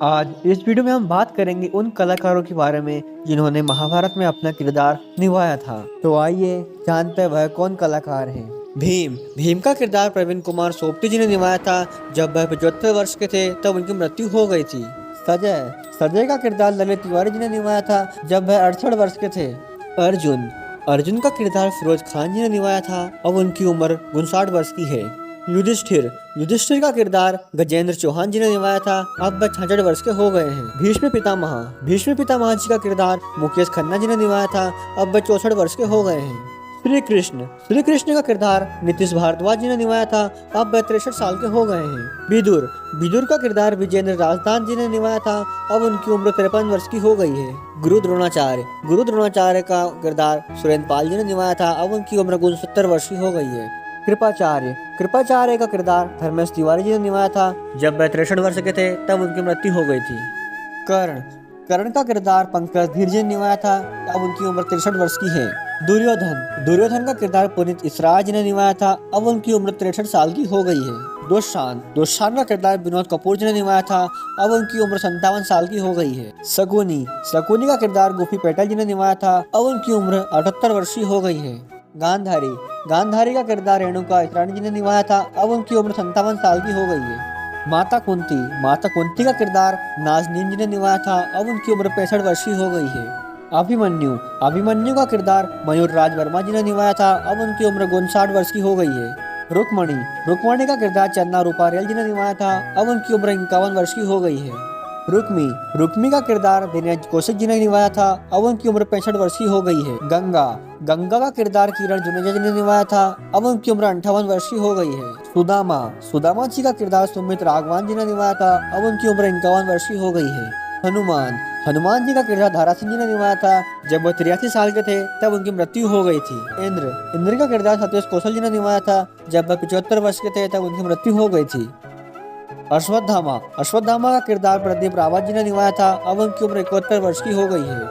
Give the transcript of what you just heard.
आज इस वीडियो में हम बात करेंगे उन कलाकारों के बारे में जिन्होंने महाभारत में अपना किरदार निभाया था। तो आइए जानते हैं वह कौन कलाकार हैं। भीम का किरदार प्रवीण कुमार सोपटी जी ने निभाया था। जब वह 75 वर्ष के थे तब उनकी मृत्यु हो गई थी। संजय का किरदार ललित तिवारी जी ने निभाया था जब वह 68 वर्ष के थे। अर्जुन का किरदार फिरोज खान जी ने निभाया था। अब उनकी उम्र 59 वर्ष की है। युधिष्ठिर का किरदार गजेंद्र चौहान जी ने निभाया था। अब वह 66 वर्ष के हो गए हैं। भीष्म पितामह जी का किरदार मुकेश खन्ना जी ने निभाया था। अब वह 64 वर्ष के हो गए हैं। श्री कृष्ण का किरदार नीतीश भारद्वाज जी ने निभाया था। अब वह 63 साल के हो गए हैं। विदुर का किरदार विजेंद्र राजदान जी ने निभाया था। अब उनकी उम्र 53 वर्ष की हो गई है। गुरु द्रोणाचार्य का किरदार सुरेंद्र पाल जी ने निभाया था। अब उनकी उम्र 69 वर्ष की हो गई है। कृपाचार्य का किरदार धर्मेश तिवारी जी ने निभाया था। जब वह 63 वर्ष के थे तब उनकी मृत्यु हो गई थी। कर्ण का किरदार पंकज धीर जी ने निभाया था। अब उनकी उम्र 63 वर्ष की है। दुर्योधन का किरदार पुनीत इसराज जी ने निभाया था। अब उनकी उम्र 63 साल की हो गई है। दोस्तान का किरदार विनोद कपूर जी ने निभाया था। अब उनकी उम्र 57 साल की हो गई है। शकुनी का किरदार गोपी पेटल जी ने निभाया था। अब उनकी उम्र 78 वर्ष की हो गई है। गांधारी का किरदार रेणुका इसरानी जी ने निभाया था। अब उनकी उम्र 57 साल की हो गई है। माता कुंती का किरदार नाजनीन जी ने निभाया था। अब उनकी उम्र 65 वर्ष की हो गई है। अभिमन्यु का किरदार मयूर राज वर्मा जी ने निभाया था। अब उनकी उम्र 59 वर्ष की हो गई है। रुक्मणी का किरदार चन्ना रूपारेल जी ने निभाया था। अब उनकी उम्र 51 वर्ष की हो गई है। रुक्मी का किरदार दिनेश कौशिक जी ने निभाया था। अब उनकी उम्र 65 वर्ष की हो गई है। गंगा का किरदार किरण जुनेजा जी ने निभाया था। अब उनकी उम्र 58 वर्ष की हो गई है। सुदामा जी का किरदार सुमित राघवान जी ने निभाया था। अब उनकी उम्र 51 वर्ष की हो गई है। हनुमान जी का किरदार धारा सिंह जी ने निभाया था। जब वह 83 साल के थे तब उनकी मृत्यु हो गई थी। इंद्र का किरदार सतीश कौशल जी ने निभाया था। जब वह 75 वर्ष के थे तब उनकी मृत्यु हो गई थी। अश्वत्थामा का किरदार प्रदीप रावत जी ने निभाया था। अब उनकी उम्र 71 वर्ष की हो गई है।